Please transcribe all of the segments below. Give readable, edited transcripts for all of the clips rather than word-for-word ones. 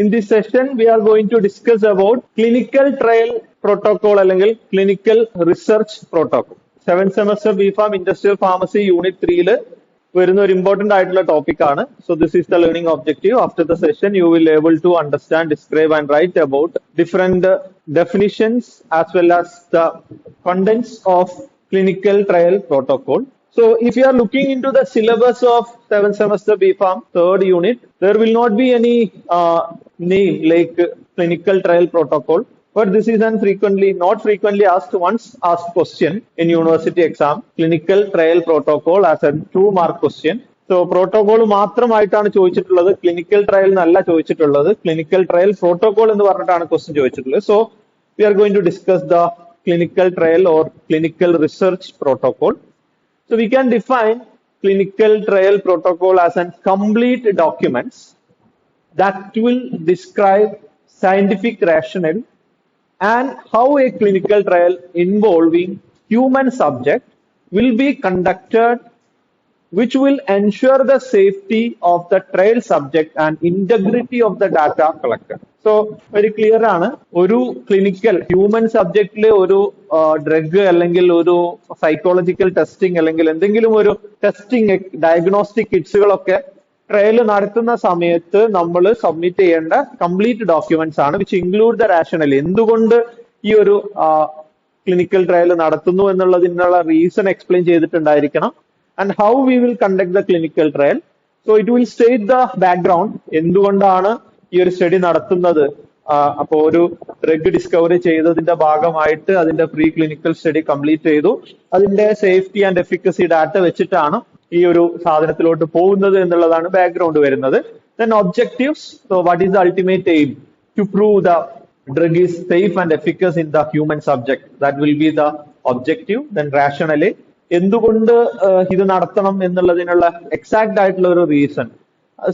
In this session, we are going to discuss about clinical trial protocol അല്ലെങ്കിൽ clinical research protocol. 7th semester BPharm Industrial Pharmacy Unit 3 വരുന്ന ഒരു important ആയിട്ടുള്ള topic ആണ്. So this is the learning objective. After the session, you will able to understand, describe and write about different definitions as well as the contents of clinical trial protocol. So if you are looking into the syllabus of 7th semester BPharm 3rd unit, there will not be any name like clinical trial protocol, but this is an not frequently asked, once asked question in university exam, clinical trial protocol as a 2-mark question. So protocol മാത്രമായിട്ടാണ് ചോദിച്ചിട്ടുള്ളത്, clinical trial എന്നല്ല ചോദിച്ചിട്ടുള്ളത്, clinical trial protocol എന്ന് പറഞ്ഞിട്ടാണ് question ചോദിച്ചിട്ടുള്ളത്. So we are going to discuss the clinical trial or clinical research protocol. So we can define clinical trial protocol as a complete documents that will describe scientific rationale and how a clinical trial involving human subject will be conducted, which will ensure the safety of the trial subject and integrity of the data collected. So very clear ആണ്, ഒരു clinical human സബ്ജക്റ്റിലെ ഒരു drug അല്ലെങ്കിൽ ഒരു psychological testing അല്ലെങ്കിൽ എന്തെങ്കിലും ഒരു testing diagnostic കിറ്റ്സുകളൊക്കെ trial നടത്തുന്ന സമയത്ത് നമ്മൾ സബ്മിറ്റ് ചെയ്യേണ്ട കംപ്ലീറ്റ് ഡോക്യുമെന്റ്സ് ആണ്, വിച്ച് ഇൻക്ലൂഡ് ദ റാഷണൽ. എന്തുകൊണ്ട് ഈ ഒരു ക്ലിനിക്കൽ ട്രയൽ നടത്തുന്നു എന്നുള്ളതിനുള്ള റീസൺ എക്സ്പ്ലെയിൻ ചെയ്തിട്ടുണ്ടായിരിക്കണം. And how we will conduct the clinical trial. So it will state the background. എന്തുകൊണ്ടാണ് ഈ ഒരു സ്റ്റഡി നടത്തുന്നത്? അപ്പോ ഒരു ഡ്രഗ് ഡിസ്കവറി ചെയ്തതിന്റെ ഭാഗമായിട്ട് അതിന്റെ പ്രീ ക്ലിനിക്കൽ സ്റ്റഡി കംപ്ലീറ്റ് ചെയ്തു, അതിന്റെ സേഫ്റ്റി ആൻഡ് എഫിക്കസി ഡാറ്റ വെച്ചിട്ടാണ് ഈ ഒരു സാധനത്തിലോട്ട് പോകുന്നത് എന്നുള്ളതാണ് ബാക്ക്ഗ്രൗണ്ട് വരുന്നത്. Then objectives. So what is the ultimate aim? To prove the drug is safe and efficacious in the human subject. That will be the objective. Then rationale. എന്തുകൊണ്ട് ഇത് നടത്തണം എന്നുള്ളതിനുള്ള exact ആയിട്ടുള്ള ഒരു reason.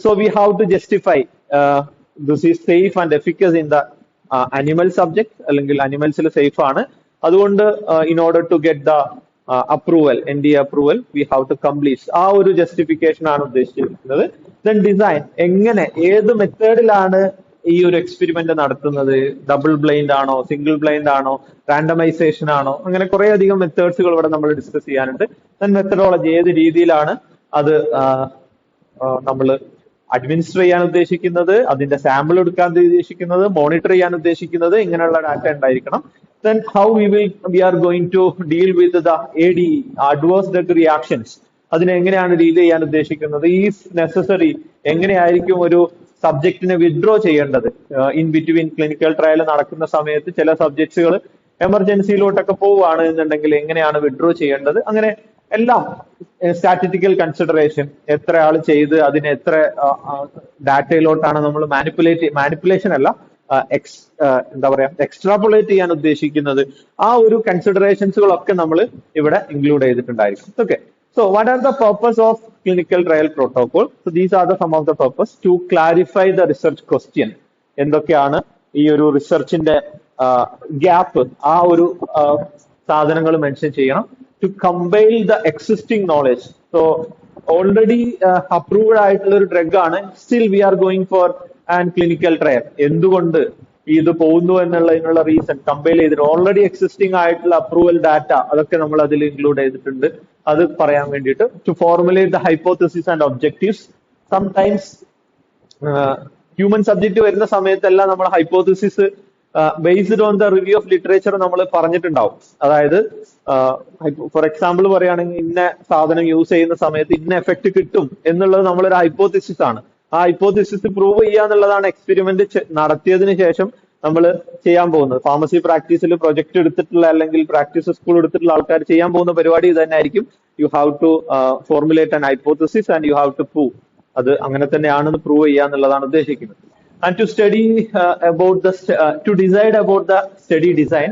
So we have to justify this is safe and efficacious in the animal subject, അല്ലെങ്കിൽ അനിമൽസിൽ safe ആണ്, അതുകൊണ്ട് in order to get the approval, NDA approval, we have to complete. ആ ഒരു ജസ്റ്റിഫിക്കേഷൻ ആണ് ഉദ്ദേശിച്ചിരിക്കുന്നത്. ദെൻ ഡിസൈൻ, എങ്ങനെ ഏത് മെത്തേഡിലാണ് ഈ ഒരു എക്സ്പെരിമെന്റ് നടത്തുന്നത്? ഡബിൾ ബ്ലൈൻഡ് ആണോ, സിംഗിൾ ബ്ലൈൻഡ് ആണോ, റാൻഡമൈസേഷൻ ആണോ, അങ്ങനെ കുറെ അധികം മെത്തേഡ്സുകൾ ഇവിടെ നമ്മൾ ഡിസ്കസ് ചെയ്യാനുണ്ട്. ദെൻ മെത്തഡോളജി, ഏത് രീതിയിലാണ് അത് നമ്മൾ അഡ്മിനിസ്റ്റർ ചെയ്യാൻ ഉദ്ദേശിക്കുന്നത്, അതിന്റെ സാമ്പിൾ എടുക്കാൻ ഉദ്ദേശിക്കുന്നത്, മോണിറ്റർ ചെയ്യാൻ ഉദ്ദേശിക്കുന്നത്, ഇങ്ങനെയുള്ള ഡാറ്റ ഉണ്ടായിരിക്കണം. Then how we are going to deal with the ADE, adverse drug reactions, അതിനെ എങ്ങനെയാണ് ഡീൽ ചെയ്യാൻ ഉദ്ദേശിക്കുന്നത്. ഈസ് നെസസറി, എങ്ങനെയായിരിക്കും ഒരു സബ്ജക്റ്റിനെ വിഡ്രോ ചെയ്യേണ്ടത്. ഇൻ ബിറ്റ്വീൻ ക്ലിനിക്കൽ ട്രയൽ നടക്കുന്ന സമയത്ത് ചില സബ്ജക്ട്സുകൾ എമർജൻസിയിലോട്ടൊക്കെ പോവുകയാണ് എന്നുണ്ടെങ്കിൽ എങ്ങനെയാണ് വിഡ്രോ ചെയ്യേണ്ടത്, അങ്ങനെ എല്ലാം. സ്റ്റാറ്റിസ്റ്റിക്കൽ കൺസിഡറേഷൻ, എത്ര ആൾ ചെയ്ത് അതിന് എത്ര ഡാറ്റയിലോട്ടാണ് നമ്മൾ മാനിപ്പുലേഷൻ അല്ല, എന്താ പറയാ, എക്സ്ട്രാപുലേറ്റ് ചെയ്യാൻ ഉദ്ദേശിക്കുന്നത്, ആ ഒരു കൺസിഡറേഷൻസുകളൊക്കെ നമ്മൾ ഇവിടെ ഇൻക്ലൂഡ് ചെയ്തിട്ടുണ്ടായിരിക്കും. Okay. So what are the purpose of clinical trial protocol? So these are the some of the purpose. To clarify the research question. എന്തൊക്കെയാണ് ഈ ഒരു റിസർച്ചിന്റെ ഗ്യാപ്പ്, ആ ഒരു സാധനങ്ങൾ മെൻഷൻ ചെയ്യണം. To compile the existing knowledge. So already approved ആയിട്ടുള്ള ഒരു drug ആണ്, still we are going for an clinical trial. എന്തുകൊണ്ട് ഇത് പോകുന്നു എന്നുള്ളതിനുള്ള റീസൺ കമ്പൈൽ ചെയ്തിട്ട് ഓൾറെഡി എക്സിസ്റ്റിംഗ് ആയിട്ടുള്ള അപ്രൂവൽ ഡാറ്റ അതൊക്കെ നമ്മൾ അതിൽ ഇൻക്ലൂഡ് ചെയ്തിട്ടുണ്ട്, അത് പറയാൻ വേണ്ടിയിട്ട്. To formulate the hypothesis and objectives. Sometimes human subject വരുന്ന സമയത്തെല്ലാം നമ്മൾ hypothesis based on the review of literature നമ്മൾ പറഞ്ഞിട്ടുണ്ടാവും. അതായത് ഫോർ എക്സാമ്പിൾ പറയുകയാണെങ്കിൽ ഇന്ന സാധനം യൂസ് ചെയ്യുന്ന സമയത്ത് ഇന്ന എഫക്ട് കിട്ടും എന്നുള്ളത് നമ്മളൊരു ഹൈപ്പോത്തസിസ് ആണ്. ആ ഹൈപ്പോത്തസിസ് പ്രൂവ് ചെയ്യുക എന്നുള്ളതാണ് എക്സ്പെരിമെന്റ് നടത്തിയതിനു ശേഷം നമ്മൾ ചെയ്യാൻ പോകുന്നത്. ഫാർമസി പ്രാക്ടീസിൽ പ്രൊജക്ട് എടുത്തിട്ടുള്ള അല്ലെങ്കിൽ പ്രാക്ടീസ് സ്കൂൾ എടുത്തിട്ടുള്ള ആൾക്കാർ ചെയ്യാൻ പോകുന്ന പരിപാടി ഇത് തന്നെ ആയിരിക്കും. You have to formulate an hypothesis and you have to prove. അത് അങ്ങനെ തന്നെയാണെന്ന് പ്രൂവ് ചെയ്യുക എന്നുള്ളതാണ് ഉദ്ദേശിക്കുന്നത്. And to study about the to decide about the study design,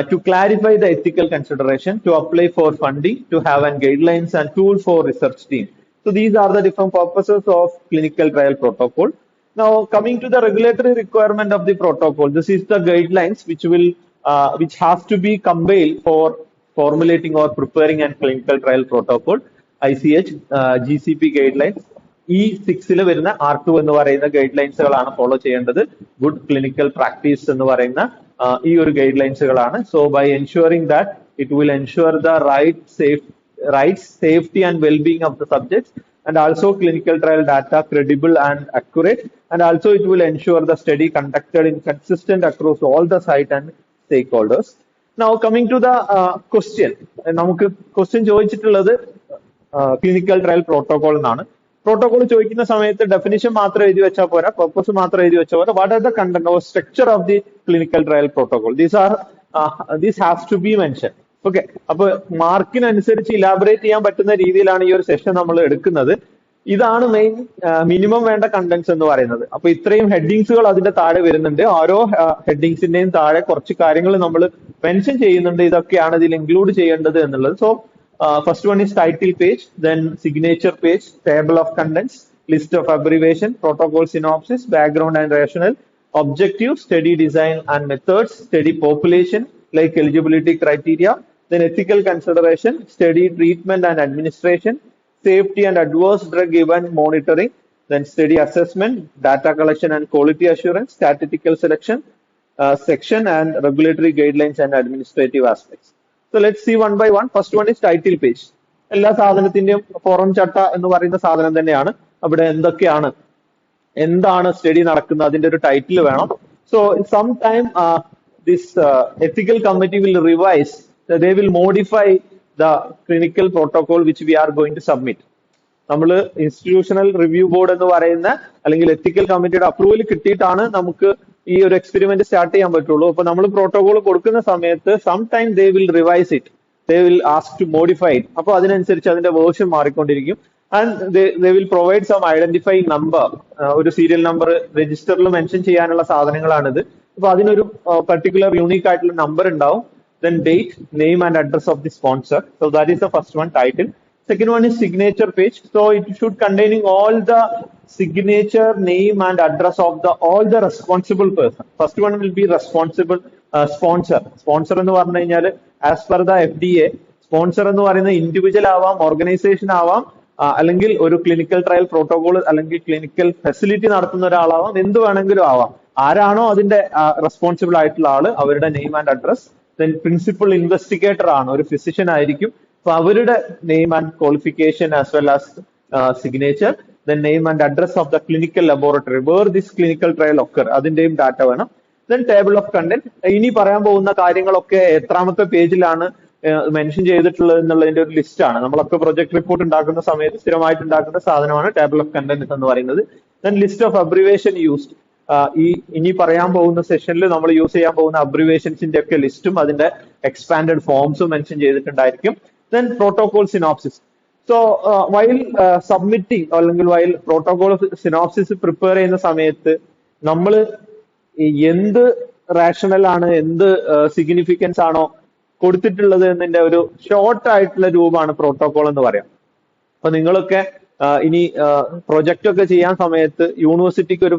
to clarify the ethical consideration, to apply for funding, to have an guidelines and tool for research team. So these are the different purposes of clinical trial protocol. Now coming to the regulatory requirement of the protocol, this is the guidelines which has to be compiled for formulating or preparing a clinical trial protocol. ICH, GCP guidelines. E6 വരുന്ന R2 എന്ന് പറയുന്ന guide ലൈൻസുകളാണ് follow ചെയ്യേണ്ടത്. Good clinical practice എന്ന് പറയുന്ന ഈ ഒരു guide ലൈൻസുകളാണ്. So by ensuring that it will ensure the rights, safety and well-being of the subjects, and also clinical trial data credible and accurate, and also it will ensure the study conducted in consistent across all the site and stakeholders. Now coming to the question, നമുക്ക് question ചോദിച്ചിട്ടുള്ളത് clinical trial protocol എന്നാണ്. Protocol ചോദിക്കുന്ന സമയത്ത് definition മാത്രം എഴുതി വെച്ചാൽ പോരാ, purpose മാത്രം എഴുതി വെച്ചാൽ പോരാ. What are the content or structure of the clinical trial protocol? These has to be mention. Okay, അപ്പൊ മാർക്കിനനുസരിച്ച് ഇലാബറേറ്റ് ചെയ്യാൻ പറ്റുന്ന രീതിയിലാണ് ഈ ഒരു സെഷൻ നമ്മൾ എടുക്കുന്നത്. ഇതാണ് മെയിൻ മിനിമം വേണ്ട കണ്ടന്റ്സ് എന്ന് പറയുന്നത്. അപ്പൊ ഇത്രയും ഹെഡിങ്സുകൾ അതിന്റെ താഴെ വരുന്നുണ്ട്. ഓരോ ഹെഡിങ്സിന്റെയും താഴെ കുറച്ച് കാര്യങ്ങൾ നമ്മൾ മെൻഷൻ ചെയ്യുന്നുണ്ട്. ഇതൊക്കെയാണ് ഇതിൽ ഇൻക്ലൂഡ് ചെയ്യേണ്ടത് എന്നുള്ളത്. So first one is title page, then signature page, table of contents, list of abbreviation, protocol synopsis, background and rationale, objective, study design and methods, study population like eligibility criteria, then ethical consideration, study treatment and administration, safety and adverse drug event monitoring, then study assessment, data collection and quality assurance, statistical selection, section and regulatory guidelines and administrative aspects. So let's see one by one. First one is title page. എല്ലാ സാധനത്തിന്റെയും forum ചട്ട എന്ന് പറയുന്ന സാധനം തന്നെയാണ്. അവിടെ എന്താണ് study നടക്കുന്നത്, അതിന്റെ ഒരു ടൈറ്റിൽ വേണം. So some time this ethical committee will revise, they will modify the clinical protocol which we are going to submit. നമ്മൾ ഇൻസ്റ്റിറ്റ്യൂഷണൽ റിവ്യൂ ബോർഡ് എന്ന് പറയുന്ന അല്ലെങ്കിൽ എത്തിക്കൽ കമ്മിറ്റിയുടെ അപ്രൂവൽ കിട്ടിയിട്ടാണ് നമുക്ക് ഈ ഒരു എക്സ്പെരിമെന്റ് സ്റ്റാർട്ട് ചെയ്യാൻ പറ്റുള്ളൂ. അപ്പൊ നമ്മൾ പ്രോട്ടോകോൾ കൊടുക്കുന്ന സമയത്ത് some time they will revise it, they will ask to modify it. അപ്പൊ അതിനനുസരിച്ച് അതിന്റെ വേർഷൻ മാറിക്കൊണ്ടിരിക്കും. And they will provide some identifying number, ഒരു സീരിയൽ നമ്പർ രജിസ്റ്ററിൽ മെൻഷൻ ചെയ്യാനുള്ള സാധനങ്ങളാണിത്. അപ്പൊ അതിനൊരു പർട്ടിക്കുലർ യൂണീക്ക് ആയിട്ടുള്ള നമ്പർ ഉണ്ടാവും. Then date, name and address of the sponsor. So that is the first one, title. Second one is signature page. So it should containing all the signature, name and address of all the responsible person. First one will be responsible sponsor. Sponsor എന്ന് പറഞ്ഞു കഴിഞ്ഞാൽ as per the FDA, sponsor എന്ന് പറയുന്ന individual ആവാം, organisation ആവാം, അല്ലെങ്കിൽ ഒരു clinical trial protocol അല്ലെങ്കിൽ ക്ലിനിക്കൽ ഫെസിലിറ്റി നടത്തുന്ന ഒരാളാവാം, എന്ത് വേണമെങ്കിലും ആവാം. ആരാണോ അതിന്റെ റെസ്പോൺസിബിൾ ആയിട്ടുള്ള ആള്, അവരുടെ name and address. Then principal investigator ആണ്, ഒരു ഫിസിഷ്യൻ ആയിരിക്കും. അപ്പൊ അവരുടെ name and qualification as well as signature. Then name and address of the clinical laboratory where this clinical trial occur, അതിന്റെയും ഡാറ്റ വേണം. Then table of content. ഇനി പറയാൻ പോകുന്ന കാര്യങ്ങളൊക്കെ എത്രാമത്തെ പേജിലാണ് മെൻഷൻ ചെയ്തിട്ടുള്ളത് എന്നുള്ളതിന്റെ ഒരു ലിസ്റ്റ് ആണ്. നമ്മളൊക്കെ പ്രൊജക്ട് റിപ്പോർട്ട് ഉണ്ടാക്കുന്ന സമയത്ത് സ്ഥിരമായിട്ട് ഉണ്ടാക്കുന്ന സാധനമാണ് ടേബിൾ ഓഫ് കണ്ടന്റ് എന്ന് പറയുന്നത്. Then list of abbreviation used. ഇനി പറയാൻ പോകുന്ന സെഷനിൽ നമ്മൾ യൂസ് ചെയ്യാൻ പോകുന്ന അബ്രിവേഷൻസിന്റെ ഒക്കെ ലിസ്റ്റും അതിന്റെ എക്സ്പാൻഡഡ് ഫോംസും മെൻഷൻ ചെയ്തിട്ടുണ്ടായിരിക്കും. Then protocol synopsis. So while submitting അല്ലെങ്കിൽ വൈൽ പ്രോട്ടോകോൾ സിനോപ്സിസ് പ്രിപ്പയർ ചെയ്യുന്ന സമയത്ത് നമ്മൾ എന്ത് റാഷണൽ ആണ്, എന്ത് സിഗ്നിഫിക്കൻസ് ആണോ കൊടുത്തിട്ടുള്ളത് എന്നതിന്റെ ഒരു ഷോർട്ട് ആയിട്ടുള്ള രൂപമാണ് പ്രോട്ടോകോൾ എന്ന് പറയാം. അപ്പൊ നിങ്ങളൊക്കെ ഇനി പ്രൊജക്റ്റ് ഒക്കെ ചെയ്യാൻ സമയത്ത് യൂണിവേഴ്സിറ്റിക്ക് ഒരു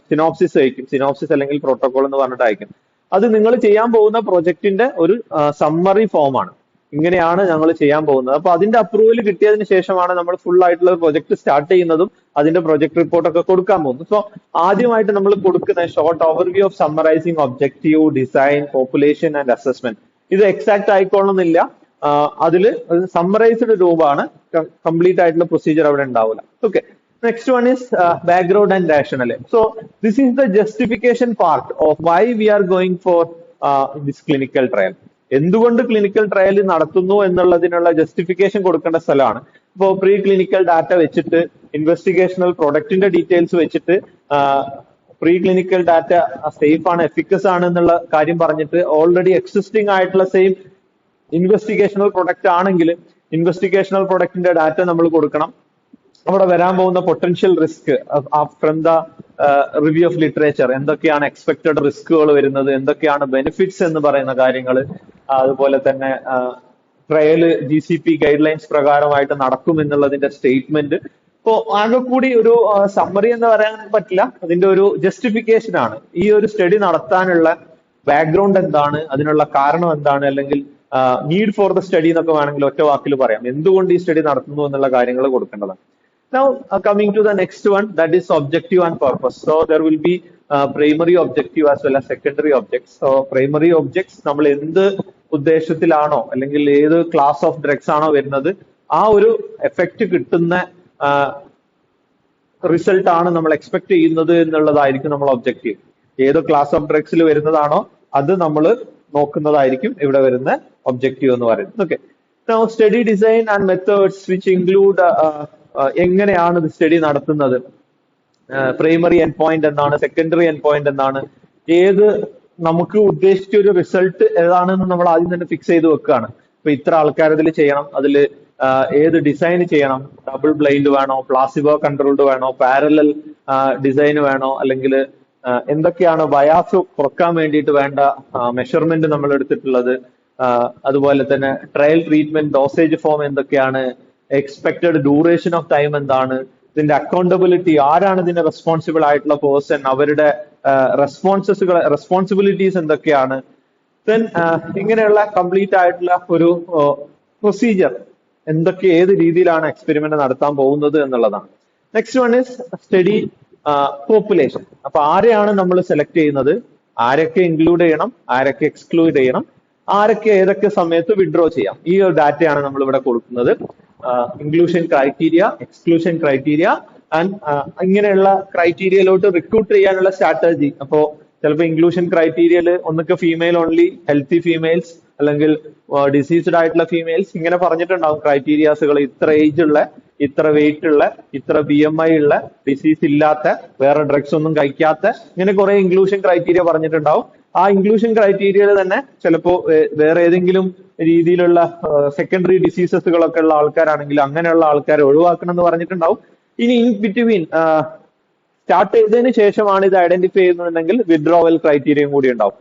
സിനോപ്സിസ് അയക്കും, സിനോപ്സിസ് അല്ലെങ്കിൽ പ്രോട്ടോകോൾ എന്ന് പറഞ്ഞിട്ട് അയക്കും. അത് നിങ്ങൾ ചെയ്യാൻ പോകുന്ന പ്രൊജക്ടിന്റെ ഒരു സമ്മറി ഫോമാണ്. ഇങ്ങനെയാണ് ഞങ്ങൾ ചെയ്യാൻ പോകുന്നത്. അപ്പൊ അതിന്റെ അപ്രൂവൽ കിട്ടിയതിന് ശേഷമാണ് നമ്മൾ ഫുൾ ആയിട്ടുള്ള പ്രൊജക്ട് സ്റ്റാർട്ട് ചെയ്യുന്നതും അതിന്റെ പ്രൊജക്ട് റിപ്പോർട്ടൊക്കെ കൊടുക്കാൻ പോകുന്നത്. സോ ആദ്യമായിട്ട് നമ്മൾ കൊടുക്കുന്ന short overview of summarising objective, design, population and assessment. ഇത് എക്സാക്ട് ആയിക്കോളണമെന്നില്ല, അതില് സമ്മറൈസ്ഡ് രൂപമാണ്, കംപ്ലീറ്റ് ആയിട്ടുള്ള പ്രൊസീജിയർ അവിടെ ഉണ്ടാവില്ല. Okay, next one is background and rationale. So this is the justification part of why we are going for this clinical trial. എന്തുകൊണ്ട് clinical trial നടത്തുന്നു എന്നുള്ളതിനുള്ള ജസ്റ്റിഫിക്കേഷൻ കൊടുക്കേണ്ട സ്ഥലമാണ്. ഇപ്പോൾ പ്രീ ക്ലിനിക്കൽ ഡാറ്റ വെച്ചിട്ട്, ഇൻവെസ്റ്റിഗേഷണൽ പ്രൊഡക്റ്റിന്റെ ഡീറ്റെയിൽസ് വെച്ചിട്ട്, പ്രീ ക്ലിനിക്കൽ ഡാറ്റ സേഫ് ആണ്, എഫിക്കസ് ആണ് എന്നുള്ള കാര്യം പറഞ്ഞിട്ട് ഓൾറെഡി എക്സിസ്റ്റിംഗ് ആയിട്ടുള്ള സെയിം ഇൻവെസ്റ്റിഗേഷണൽ പ്രൊഡക്റ്റ് ആണെങ്കിൽ ഇൻവെസ്റ്റിഗേഷണൽ പ്രൊഡക്റ്റിന്റെ ഡാറ്റ നമ്മൾ കൊടുക്കണം. അവിടെ വരാൻ പോകുന്ന potential risk from the review of literature, എന്തൊക്കെയാണ് എക്സ്പെക്ടഡ് റിസ്കുകൾ വരുന്നത്, എന്തൊക്കെയാണ് ബെനിഫിറ്റ്സ് എന്ന് പറയുന്ന കാര്യങ്ങൾ, അതുപോലെ തന്നെ ട്രയൽ GCP ഗൈഡ് ലൈൻസ് പ്രകാരമായിട്ട് നടക്കും എന്നുള്ളതിന്റെ സ്റ്റേറ്റ്മെന്റ്. ഇപ്പോ ആകെ കൂടി ഒരു സമ്മറി എന്ന് പറയാൻ പറ്റില്ല, അതിന്റെ ഒരു ജസ്റ്റിഫിക്കേഷൻ ആണ്. ഈ ഒരു സ്റ്റഡി നടത്താനുള്ള ബാക്ക്ഗ്രൗണ്ട് എന്താണ്, അതിനുള്ള കാരണം എന്താണ്, അല്ലെങ്കിൽ നീഡ് ഫോർ ദ സ്റ്റഡി എന്നൊക്കെ വേണമെങ്കിൽ ഒറ്റ വാക്കിൽ പറയാം. എന്തുകൊണ്ട് ഈ സ്റ്റഡി നടത്തുന്നു എന്നുള്ള കാര്യങ്ങൾ കൊടുക്കേണ്ടതാണ്. Now, coming to the next one, that is objective and purpose. So there will be primary objective as well as secondary objects. So primary objects നമ്മൾ എന്ത് ഉദ്ദേശത്തിലാണോ അല്ലെങ്കിൽ ഏത് ക്ലാസ് ഓഫ് ഡ്രഗ്സ് ആണോ വരുന്നത് ആ ഒരു എഫക്റ്റ് കിട്ടുന്ന റിസൾട്ട് ആണ് നമ്മൾ എക്സ്പെക്ട് ചെയ്യുന്നത് എന്നുള്ളതായിരിക്കും നമ്മൾ ഒബ്ജക്റ്റീവ്. ഏത് ക്ലാസ് ഓഫ് ഡ്രഗ്സിൽ വരുന്നതാണോ അത് നമ്മൾ നോക്കുന്നതായിരിക്കും ഇവിടെ വരുന്ന ഒബ്ജക്റ്റീവ് എന്ന് പറയുന്നത്. Okay, study design and methods which include എങ്ങനെയാണ് ഇത് സ്റ്റഡി നടത്തുന്നത്, പ്രൈമറി എൻഡ് പോയിന്റ് എന്താണ്, സെക്കൻഡറി എൻഡ് പോയിന്റ് എന്താണ്, ഏത് നമുക്ക് ഉദ്ദേശിച്ച ഒരു റിസൾട്ട് ഏതാണെന്ന് നമ്മൾ ആദ്യം തന്നെ ഫിക്സ് ചെയ്ത് വെക്കുകയാണ്. ഇപ്പൊ ഇത്ര ആൾക്കാർ ഇതിൽ ചെയ്യണം, അതിൽ ഏത് ഡിസൈൻ ചെയ്യണം, ഡബിൾ ബ്ലൈൻഡ് വേണോ, പ്ലാസിബോ കൺട്രോൾഡ് വേണോ, പാരലൽ ഡിസൈൻ വേണോ, അല്ലെങ്കിൽ എന്തൊക്കെയാണ് ബയാസ് കുറക്കാൻ വേണ്ടിയിട്ട് വേണ്ട മെഷർമെന്റ് നമ്മൾ എടുത്തിട്ടുള്ളത്, അതുപോലെ തന്നെ ട്രയൽ ട്രീറ്റ്മെന്റ് ഡോസേജ് ഫോം എന്തൊക്കെയാണ്, എക്സ്പെക്ടഡ് ഡ്യൂറേഷൻ ഓഫ് ടൈം എന്താണ്, ഇതിന്റെ അക്കൗണ്ടബിലിറ്റി ആരാണ് ഇതിന്റെ റെസ്പോൺസിബിൾ ആയിട്ടുള്ള പേഴ്സൺ, അവരുടെ റെസ്പോൺസിബിലിറ്റീസ് എന്തൊക്കെയാണ്, ദെൻ ഇങ്ങനെയുള്ള കംപ്ലീറ്റ് ആയിട്ടുള്ള ഒരു പ്രൊസീജിയർ എന്തൊക്കെ ഏത് രീതിയിലാണ് എക്സ്പെരിമെന്റ് നടത്താൻ പോകുന്നത് എന്നുള്ളതാണ്. Next one is study population. അപ്പൊ ആരെയാണ് നമ്മൾ സെലക്ട് ചെയ്യുന്നത്, ആരൊക്കെ ഇൻക്ലൂഡ് ചെയ്യണം, ആരൊക്കെ എക്സ്ക്ലൂഡ് ചെയ്യണം, ആരൊക്കെ ഏതൊക്കെ സമയത്ത് വിഡ്രോ ചെയ്യാം, ഈ ഒരു ഡാറ്റയാണ് നമ്മൾ ഇവിടെ കൊടുക്കുന്നത്. Inclusion criteria, exclusion criteria and ഇങ്ങനെയുള്ള ക്രൈറ്റീരിയയിലോട്ട് റിക്രൂട്ട് ചെയ്യാനുള്ള സ്ട്രാറ്റജി. അപ്പോ ചിലപ്പോൾ ഇൻക്ലൂഷൻ ക്രൈറ്റീരിയയിൽ ഒന്നൊക്കെ ഫീമെയിൽ ഓൺലി, ഹെൽത്തി ഫീമെയിൽസ് അല്ലെങ്കിൽ ഡിസീസ്ഡ് ആയിട്ടുള്ള ഫീമെയിൽസ് ഇങ്ങനെ പറഞ്ഞിട്ടുണ്ടാവും ക്രൈറ്റീരിയാസുകൾ. ഇത്ര ഏജ് ഉള്ള, ഇത്ര വെയിറ്റ് ഉള്ള, ഇത്ര BMI ഉള്ള, ഡിസീസ് ഇല്ലാത്ത, വേറെ ഡ്രഗ്സ് ഒന്നും കഴിക്കാത്ത, ഇങ്ങനെ കുറെ ഇൻക്ലൂഷൻ ക്രൈറ്റീരിയ പറഞ്ഞിട്ടുണ്ടാവും. ആ ഇൻക്ലൂഷൻ ക്രൈറ്റീരിയയിൽ തന്നെ ചിലപ്പോൾ വേറെ ഏതെങ്കിലും രീതിയിലുള്ള സെക്കൻഡറി ഡിസീസസുകളൊക്കെ ഉള്ള ആൾക്കാരാണെങ്കിൽ അങ്ങനെയുള്ള ആൾക്കാരെ ഒഴിവാക്കണം എന്ന് പറഞ്ഞിട്ടുണ്ടാവും. ഇനി ഇൻ ബിറ്റ്വീൻ സ്റ്റാർട്ട് ചെയ്തതിന് ശേഷമാണ് ഇത് ഐഡന്റിഫൈ ചെയ്യുന്നുണ്ടെങ്കിൽ വിഡ്രോവൽ ക്രൈറ്റീരിയയും കൂടി ഉണ്ടാവും.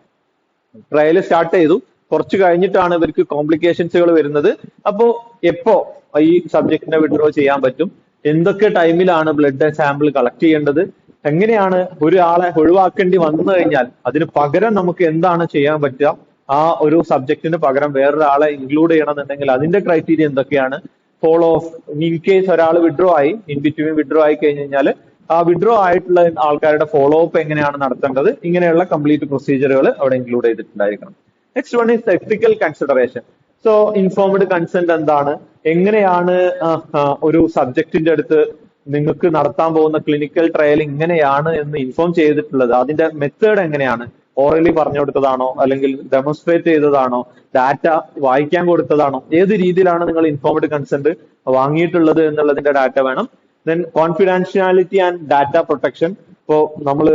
ട്രയൽ സ്റ്റാർട്ട് ചെയ്തു, കുറച്ച് കഴിഞ്ഞിട്ടാണ് ഇവർക്ക് കോംപ്ലിക്കേഷൻസുകൾ വരുന്നത്. അപ്പോ എപ്പോ ഈ സബ്ജക്റ്റിനെ വിഡ്രോ ചെയ്യാൻ പറ്റും, എന്തൊക്കെ ടൈമിലാണ് ബ്ലഡ് സാമ്പിൾ കളക്ട് ചെയ്യേണ്ടത്, എങ്ങനെയാണ് ഒരാളെ ഒഴിവാക്കേണ്ടി വന്നു കഴിഞ്ഞാൽ അതിന് പകരം നമുക്ക് എന്താണ് ചെയ്യാൻ പറ്റുക, ആ ഒരു സബ്ജക്റ്റിന് പകരം വേറൊരാളെ ഇൻക്ലൂഡ് ചെയ്യണമെന്നുണ്ടെങ്കിൽ അതിന്റെ ക്രൈറ്റീരിയ എന്തൊക്കെയാണ്, ഫോളോ ഓഫ് ഇൻ കേസ് ഒരാൾ വിഡ്രോ ആയി, ഇൻ ബിറ്റ്വീൻ വിഡ്രോ ആയി കഴിഞ്ഞ് കഴിഞ്ഞാൽ ആ വിഡ്രോ ആയിട്ടുള്ള ആൾക്കാരുടെ ഫോളോ അപ്പ് എങ്ങനെയാണ് നടത്തേണ്ടത്, ഇങ്ങനെയുള്ള കംപ്ലീറ്റ് പ്രൊസീജിയറുകൾ അവിടെ ഇൻക്ലൂഡ് ചെയ്തിട്ടുണ്ടായിരിക്കണം. Next one is ethical consideration. So informed consent എന്താണ്, എങ്ങനെയാണ് ഒരു സബ്ജക്റ്റിന്റെ അടുത്ത് നിങ്ങൾക്ക് നടത്താൻ പോകുന്ന ക്ലിനിക്കൽ ട്രയൽ ഇങ്ങനെയാണ് എന്ന് ഇൻഫോം ചെയ്തിട്ടുള്ളത്, അതിന്റെ മെത്തേഡ് എങ്ങനെയാണ്, ഓറലി പറഞ്ഞു കൊടുത്തതാണോ അല്ലെങ്കിൽ ഡെമോൺസ്ട്രേറ്റ് ചെയ്തതാണോ, ഡാറ്റ വായിക്കാൻ കൊടുത്തതാണോ, ഏത് രീതിയിലാണ് നിങ്ങൾ ഇൻഫോംഡ് കൺസെന്റ് വാങ്ങിയിട്ടുള്ളത് എന്നുള്ളതിന്റെ ഡാറ്റ വേണം. Then confidentiality and data protection. ഇപ്പോ നമ്മൾ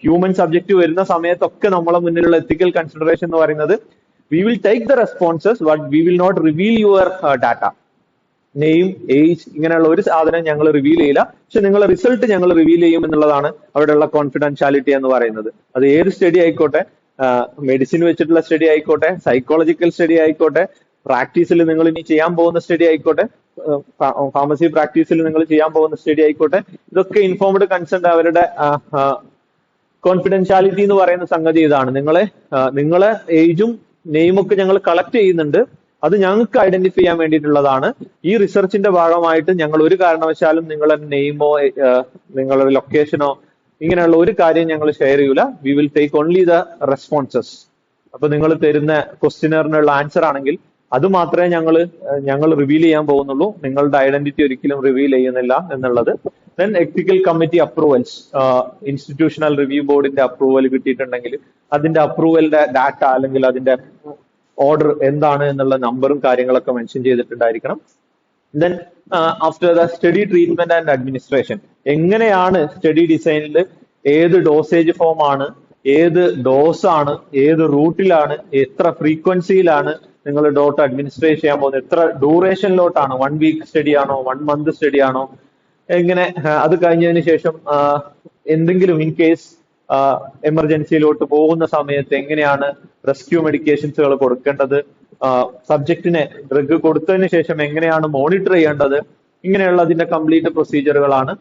ഹ്യൂമൻ സബ്ജക്റ്റ് വരുന്ന സമയത്തൊക്കെ നമ്മളെ മുന്നിലുള്ള എത്തിക്കൽ കൺസിഡറേഷൻ എന്ന് പറയുന്നത് we will take the responses but we will not reveal your data, name, age, ഇങ്ങനെയുള്ള ഒരു സാധനം ഞങ്ങൾ റിവീൽ ചെയ്യില്ല, പക്ഷെ നിങ്ങളുടെ റിസൾട്ട് ഞങ്ങൾ റിവീൽ ചെയ്യും എന്നുള്ളതാണ് അവിടെയുള്ള കോൺഫിഡൻഷ്യാലിറ്റി എന്ന് പറയുന്നത്. അത് ഏത് സ്റ്റഡി ആയിക്കോട്ടെ, മെഡിസിൻ വെച്ചിട്ടുള്ള സ്റ്റഡി ആയിക്കോട്ടെ, സൈക്കോളജിക്കൽ സ്റ്റഡി ആയിക്കോട്ടെ, പ്രാക്ടീസിൽ നിങ്ങൾ ഇനി ചെയ്യാൻ പോകുന്ന സ്റ്റഡി ആയിക്കോട്ടെ, ഫാർമസി പ്രാക്ടീസിൽ നിങ്ങൾ ചെയ്യാൻ പോകുന്ന സ്റ്റഡി ആയിക്കോട്ടെ, ഇതൊക്കെ ഇൻഫോംഡ് കൺസെന്റ് അവരുടെ കോൺഫിഡൻഷ്യാലിറ്റി എന്ന് പറയുന്ന സംഗതി ഇതാണ്. നിങ്ങളെ ഏജും നെയിമൊക്കെ ഞങ്ങൾ കളക്ട് ചെയ്യുന്നുണ്ട്, അത് ഞങ്ങൾക്ക് ഐഡന്റിഫൈ ചെയ്യാൻ വേണ്ടിയിട്ടുള്ളതാണ്. ഈ റിസർച്ചിന്റെ ഭാഗമായിട്ട് ഞങ്ങൾ ഒരു കാരണവശാലും നിങ്ങളുടെ നെയിമോ നിങ്ങളുടെ ലൊക്കേഷനോ ഇങ്ങനെയുള്ള ഒരു കാര്യം ഞങ്ങൾ ഷെയർ ചെയ്യൂല. V will take only the responses. അപ്പൊ നിങ്ങൾ തരുന്ന ക്വസ്റ്റ്യനറിനുള്ള ആൻസർ ആണെങ്കിൽ അത് മാത്രമേ ഞങ്ങൾ റിവീൽ ചെയ്യാൻ പോകുന്നുള്ളൂ, നിങ്ങളുടെ ഐഡന്റിറ്റി ഒരിക്കലും റിവീൽ ചെയ്യുന്നില്ല എന്നുള്ളത്. ദെൻ എത്തിക്കൽ കമ്മിറ്റി അപ്രൂവൽസ്, ഇൻസ്റ്റിറ്റ്യൂഷണൽ റിവ്യൂ ബോർഡിന്റെ അപ്രൂവൽ കിട്ടിയിട്ടുണ്ടെങ്കിൽ അതിന്റെ അപ്രൂവലിന്റെ ഡാറ്റ അല്ലെങ്കിൽ അതിന്റെ ഓർഡർ എന്താണ് എന്നുള്ള നമ്പറും കാര്യങ്ങളൊക്കെ മെൻഷൻ ചെയ്തിട്ടുണ്ടായിരിക്കണം. Then after the study treatment and administration, എങ്ങനെയാണ് സ്റ്റഡി ഡിസൈനിൽ ഏത് ഡോസേജ് ഫോം ആണ്, ഏത് ഡോസ് ആണ്, ഏത് റൂട്ടിലാണ്, എത്ര ഫ്രീക്വൻസിയിലാണ് നിങ്ങൾ ഡോട്ട് അഡ്മിനിസ്ട്രേറ്റ് ചെയ്യാൻ പോകുന്നത്, എത്ര ഡ്യൂറേഷനിലോട്ടാണ്, 1 വീക്ക് സ്റ്റഡി ആണോ, 1 മന്ത് സ്റ്റഡി ആണോ, എങ്ങനെ അത് കഴിഞ്ഞതിന് ശേഷം എന്തെങ്കിലും ഇൻ കേസ് എമർജൻസിയിലോട്ട് പോകുന്ന സമയത്ത് എങ്ങനെയാണ് റെസ്ക്യൂ മെഡിക്കേഷൻസുകൾ കൊടുക്കേണ്ടത്, സബ്ജക്റ്റിനെ ഡ്രഗ് കൊടുത്തതിന് ശേഷം എങ്ങനെയാണ് മോണിറ്റർ ചെയ്യേണ്ടത്, ഇങ്ങനെയുള്ള അതിന്റെ കംപ്ലീറ്റ് പ്രൊസീജിയറുകളാണ്.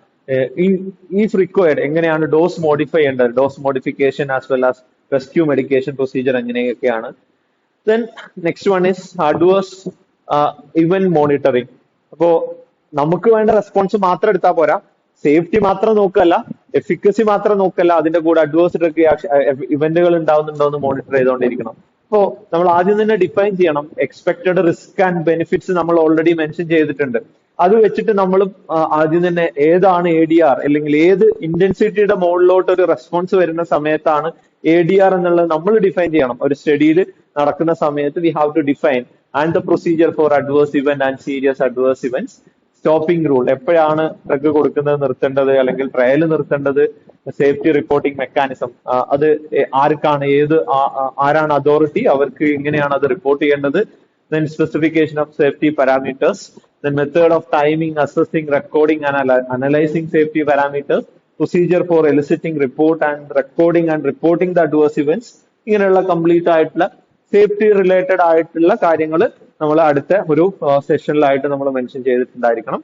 ഈഫ് റിക്വയർഡ് എങ്ങനെയാണ് ഡോസ് മോഡിഫൈ ചെയ്യേണ്ടത്, dose modification as well as rescue medication procedure എങ്ങനെയൊക്കെയാണ്. Then next one is adverse event monitoring. അപ്പോ നമുക്ക് വേണ്ട റെസ്പോൺസ് മാത്രം എടുത്താൽ പോരാ, സേഫ്റ്റി മാത്രം നോക്കല്ല, എഫിക്കസി മാത്രം നോക്കല്ല, അതിന്റെ കൂടെ അഡ്വേഴ്സ് ഇവന്റുകൾ ഉണ്ടാവുന്നുണ്ടോ എന്ന് മോണിറ്റർ ചെയ്തുകൊണ്ടിരിക്കണം. അപ്പോ നമ്മൾ ആദ്യം തന്നെ ഡിഫൈൻ ചെയ്യണം. എക്സ്പെക്ടഡ് റിസ്ക് ആൻഡ് ബെനിഫിറ്റ്സ് നമ്മൾ ഓൾറെഡി മെൻഷൻ ചെയ്തിട്ടുണ്ട്. അത് വെച്ചിട്ട് നമ്മൾ ആദ്യം തന്നെ ഏതാണ് ADR, അല്ലെങ്കിൽ ഏത് ഇന്റൻസിറ്റിയുടെ മുകളിലോട്ട് ഒരു റെസ്പോൺസ് വരുന്ന സമയത്താണ് ADR എന്നുള്ളത് നമ്മൾ ഡിഫൈൻ ചെയ്യണം. ഒരു സ്റ്റഡിയിൽ നടക്കുന്ന സമയത്ത് we have to define and the procedure for adverse event and serious adverse events, stopping rule, എപ്പോഴാണ് ഡ്രഗ് കൊടുക്കുന്നത് നിർത്തേണ്ടത് അല്ലെങ്കിൽ ട്രയൽ നിർത്തേണ്ടത്, സേഫ്റ്റി റിപ്പോർട്ടിംഗ് മെക്കാനിസം, അത് ആർക്കാണ്, ആരാണ് അതോറിറ്റി, അവർക്ക് എങ്ങനെയാണ് അത് റിപ്പോർട്ട് ചെയ്യേണ്ടത്, then specification of safety parameters, then method of timing, assessing, recording and analyzing safety parameters, procedure for eliciting report and recording and reporting the adverse events. ഇങ്ങനെയുള്ള complete ആയിട്ടുള്ള safety related ആയിട്ടുള്ള കാര്യങ്ങൾ നമ്മൾ അടുത്ത ഒരു സെഷനിലായിട്ട് നമ്മൾ മെൻഷൻ ചെയ്തിട്ടുണ്ടായിരിക്കണം.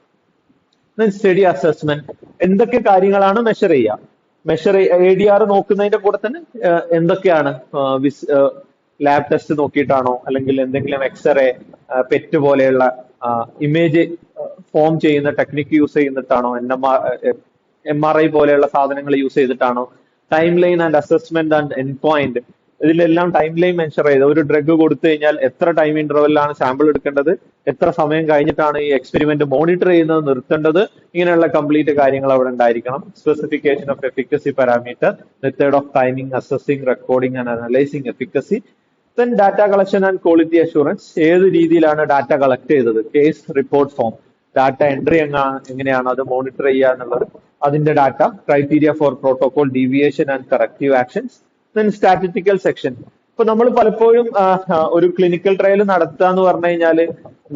സ്റ്റഡി അസസ്മെന്റ്, എന്തൊക്കെ കാര്യങ്ങളാണ് മെഷർ ചെയ്യുക, ADR നോക്കുന്നതിന്റെ കൂടെ തന്നെ എന്തൊക്കെയാണ്, ലാബ് ടെസ്റ്റ് നോക്കിയിട്ടാണോ, അല്ലെങ്കിൽ എന്തെങ്കിലും എക്സ്റേ, പെറ്റ് പോലെയുള്ള ഇമേജ് ഫോം ചെയ്യുന്ന ടെക്നിക്ക് യൂസ് ചെയ്തിട്ടാണോ, MRI പോലെയുള്ള സാധനങ്ങൾ യൂസ് ചെയ്തിട്ടാണോ, time line and assessment and end point, ഇതിലെല്ലാം ടൈം ലൈൻ മെൻഷർ ചെയ്ത് ഒരു ഡ്രഗ് കൊടുത്തു കഴിഞ്ഞാൽ എത്ര ടൈം ഇന്റർവെല്ലാണ് സാമ്പിൾ എടുക്കേണ്ടത്, എത്ര സമയം കഴിഞ്ഞിട്ടാണ് ഈ എക്സ്പെരിമെന്റ് മോണിറ്റർ ചെയ്യുന്നത് നിർത്തേണ്ടത്, ഇങ്ങനെയുള്ള കംപ്ലീറ്റ് കാര്യങ്ങൾ അവിടെ ഉണ്ടായിരിക്കണം. Specification of efficacy parameter, method of timing, assessing, recording and analysing efficacy, then data collection and quality assurance, ഏത് രീതിയിലാണ് ഡാറ്റ കളക്ട് ചെയ്തത്, case report form, data entry എങ്ങനെയാണ് അത് മോണിറ്റർ ചെയ്യുക എന്നുള്ളത്, അതിന്റെ data, criteria four protocol deviation and corrective actions, then statistical section. ഇപ്പൊ നമ്മൾ പലപ്പോഴും ഒരു ക്ലിനിക്കൽ ട്രയൽ നടത്തുക എന്ന് പറഞ്ഞു കഴിഞ്ഞാല്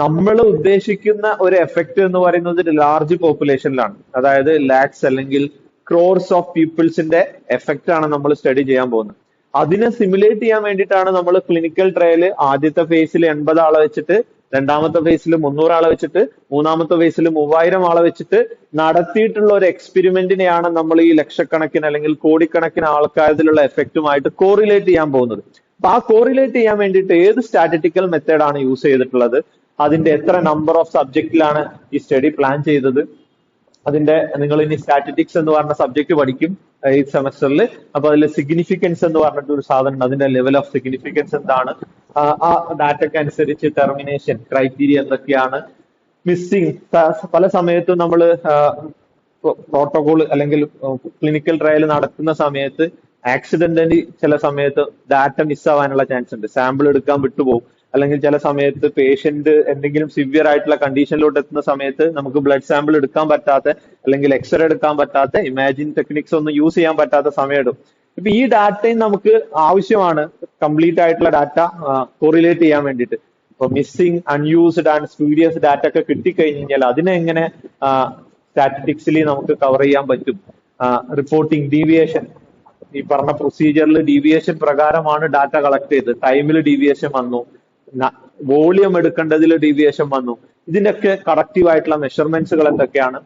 നമ്മൾ ഉദ്ദേശിക്കുന്ന ഒരു എഫക്ട് എന്ന് പറയുന്നത് ലാർജ് പോപ്പുലേഷനിലാണ്, അതായത് ലാക്സ് അല്ലെങ്കിൽ ക്രോർസ് ഓഫ് പീപ്പിൾസിന്റെ എഫക്റ്റ് ആണ് നമ്മൾ സ്റ്റഡി ചെയ്യാൻ പോകുന്നത്. അതിനെ സിമുലേറ്റ് ചെയ്യാൻ വേണ്ടിയിട്ടാണ് നമ്മൾ ക്ലിനിക്കൽ ട്രയൽ ആദ്യത്തെ ഫേസിൽ 80 ആളെ വെച്ചിട്ട്, രണ്ടാമത്തെ ഫേസിൽ 300 ആളെ വെച്ചിട്ട്, മൂന്നാമത്തെ ഫേസിൽ 3000 ആളെ വെച്ചിട്ട് നടത്തിയിട്ടുള്ള ഒരു എക്സ്പെരിമെന്റിനെയാണ് നമ്മൾ ഈ ലക്ഷക്കണക്കിന് അല്ലെങ്കിൽ കോടിക്കണക്കിന് ആൾക്കാരിലുള്ള എഫക്റ്റുമായിട്ട് കോറിലേറ്റ് ചെയ്യാൻ പോകുന്നത്. അപ്പൊ ആ കോറിലേറ്റ് ചെയ്യാൻ വേണ്ടിയിട്ട് ഏത് സ്റ്റാറ്റിസ്റ്റിക്കൽ മെത്തേഡാണ് യൂസ് ചെയ്തിട്ടുള്ളത്, അതിന്റെ എത്ര നമ്പർ ഓഫ് സബ്ജക്റ്റിലാണ് ഈ സ്റ്റഡി പ്ലാൻ ചെയ്തത്, അതിന്റെ നിങ്ങൾ ഇനി സ്റ്റാറ്റിസ്റ്റിക്സ് എന്ന് പറഞ്ഞ സബ്ജക്ട് പഠിക്കും ഈ സെമസ്റ്ററിൽ. അപ്പൊ അതിൽ സിഗ്നിഫിക്കൻസ് എന്ന് പറഞ്ഞിട്ട് ഒരു സാധനം, അതിന്റെ ലെവൽ ഓഫ് സിഗ്നിഫിക്കൻസ് എന്താണ്, ആ ഡാറ്റയ്ക്ക് അനുസരിച്ച് ടെർമിനേഷൻ ക്രൈറ്റീരിയ എന്തൊക്കെയാണ്, മിസ്സിംഗ്, പല സമയത്തും നമ്മൾ പ്രോട്ടോകോൾ അല്ലെങ്കിൽ ക്ലിനിക്കൽ ട്രയൽ നടത്തുന്ന സമയത്ത് ആക്സിഡന്റലി ചില സമയത്ത് ഡാറ്റ മിസ്സാവാനുള്ള ചാൻസ് ഉണ്ട്, സാമ്പിൾ എടുക്കാൻ വിട്ടുപോകും, അല്ലെങ്കിൽ ചില സമയത്ത് പേഷ്യന്റ് എന്തെങ്കിലും സിവിയർ ആയിട്ടുള്ള കണ്ടീഷനിലോട്ട് എത്തുന്ന സമയത്ത് നമുക്ക് ബ്ലഡ് സാമ്പിൾ എടുക്കാൻ പറ്റാത്ത അല്ലെങ്കിൽ എക്സ്റേ എടുക്കാൻ പറ്റാത്ത, ഇമാജിൻ ടെക്നിക്സ് ഒന്നും യൂസ് ചെയ്യാൻ പറ്റാത്ത സമയം എടുക്കും. ഇപ്പൊ ഈ ഡാറ്റയും നമുക്ക് ആവശ്യമാണ് കംപ്ലീറ്റ് ആയിട്ടുള്ള ഡാറ്റ കോറിലേറ്റ് ചെയ്യാൻ വേണ്ടിയിട്ട്. ഇപ്പൊ മിസ്സിംഗ്, അൺയൂസ്ഡ് ആൻഡ് സ്പൂരിയസ് ഡാറ്റ ഒക്കെ കിട്ടിക്കഴിഞ്ഞ് കഴിഞ്ഞാൽ അതിനെ എങ്ങനെ സ്റ്റാറ്റിസ്റ്റിക്സിലി നമുക്ക് കവർ ചെയ്യാൻ പറ്റും. റിപ്പോർട്ടിംഗ്, ഡീവിയേഷൻ, ഈ പറഞ്ഞ പ്രൊസീജിയറിൽ ഡീവിയേഷൻ പ്രകാരമാണ് ഡാറ്റ കളക്ട് ചെയ്തത്, ടൈമിൽ ഡീവിയേഷൻ വന്നു, വോളിയം എടുക്കേണ്ടതിൽ ഡീവിയേഷൻ വന്നു, ഇതിന്റെയൊക്കെ കറക്റ്റീവ് ആയിട്ടുള്ള മെഷർമെന്റ്സുകൾ എന്തൊക്കെയാണ്.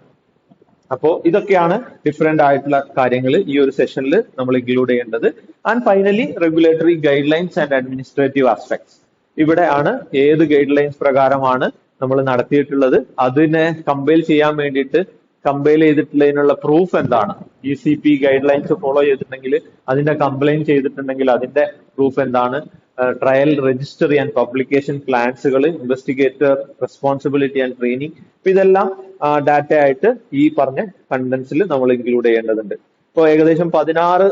അപ്പോ ഇതൊക്കെയാണ് ഡിഫറെന്റ് ആയിട്ടുള്ള കാര്യങ്ങൾ ഈ ഒരു സെഷനിൽ നമ്മൾ ഇൻക്ലൂഡ് ചെയ്യേണ്ടത്. And finally regulatory guide lines and administrative aspects. ഇവിടെയാണ് ഏത് ഗൈഡ് ലൈൻസ് പ്രകാരമാണ് നമ്മൾ നടത്തിയിട്ടുള്ളത്, അതിനെ കമ്പൈൽ ചെയ്യാൻ വേണ്ടിയിട്ട് കമ്പൈൽ ചെയ്തിട്ടുള്ളതിനുള്ള പ്രൂഫ് എന്താണ്, ECP ഗൈഡ് ലൈൻസ് ഫോളോ ചെയ്തിട്ടുണ്ടെങ്കിൽ അതിന്റെ കംപ്ലൈന്റ് ചെയ്തിട്ടുണ്ടെങ്കിൽ അതിന്റെ പ്രൂഫ് എന്താണ്, ട്രയൽ രജിസ്റ്ററി ആൻഡ് പബ്ലിക്കേഷൻ പ്ലാൻസുകൾ, ഇൻവെസ്റ്റിഗേറ്റർ റെസ്പോൺസിബിലിറ്റി ആൻഡ് ട്രെയിനിങ്, ഇതെല്ലാം ഡാറ്റ ആയിട്ട് ഈ പറഞ്ഞ കണ്ടന്റ്സിൽ നമ്മൾ ഇൻക്ലൂഡ് ചെയ്യേണ്ടതുണ്ട്. ഇപ്പോൾ ഏകദേശം 16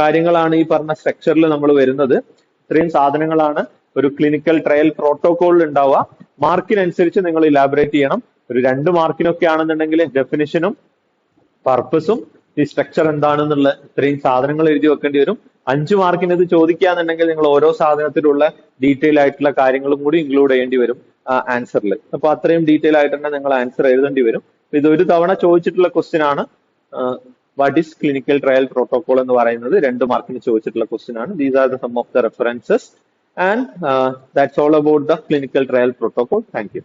കാര്യങ്ങളാണ് ഈ പറഞ്ഞ സ്ട്രക്ചറിൽ നമ്മൾ വരുന്നത്. ഇത്രയും സാധനങ്ങളാണ് ഒരു ക്ലിനിക്കൽ ട്രയൽ പ്രോട്ടോകോളിൽ ഉണ്ടാവുക. മാർക്കിനനുസരിച്ച് നിങ്ങൾ ഇലാബറേറ്റ് ചെയ്യണം. ഒരു 2 മാർക്കിനൊക്കെ ആണെന്നുണ്ടെങ്കിൽ ഡെഫിനിഷനും പർപ്പസും ഈ സ്ട്രക്ചർ എന്താണെന്നുള്ള ഇത്രയും സാധനങ്ങൾ എഴുതി വെക്കേണ്ടി വരും. 5 മാർക്കിന് ഇത് ചോദിക്കുകയാണെന്നുണ്ടെങ്കിൽ നിങ്ങൾ ഓരോ സാധനത്തിലുള്ള ഡീറ്റെയിൽ ആയിട്ടുള്ള കാര്യങ്ങളും കൂടി ഇൻക്ലൂഡ് ചെയ്യേണ്ടി വരും ആൻസറിൽ. അപ്പൊ അത്രയും ഡീറ്റെയിൽ ആയിട്ട് തന്നെ നിങ്ങൾ ആൻസർ എഴുതേണ്ടി വരും. ഇത് ഒരു തവണ ചോദിച്ചിട്ടുള്ള ക്വസ്റ്റ്യൻ ആണ്. What is clinical trial protocol എന്ന് പറയുന്നത് 2 മാർക്കിന് ചോദിച്ചിട്ടുള്ള ക്വസ്റ്റ്യൻ ആണ്. These are the sum of the references and that's all about the clinical trial protocol. Thank you.